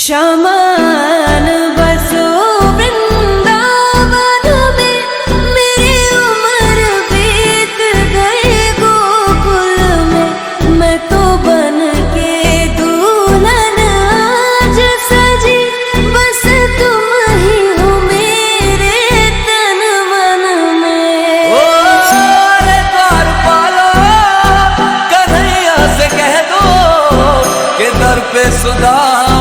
शमान बसो वृंदावन में, मेरी उम्र बीत गई गोकुल में। मैं तो बन के दुल्हन आज सजी, बस तुम ही हो मेरे तन मन में। ओ रे द्वारपालो, कन्हैया से कह दो कि दर पे सुधार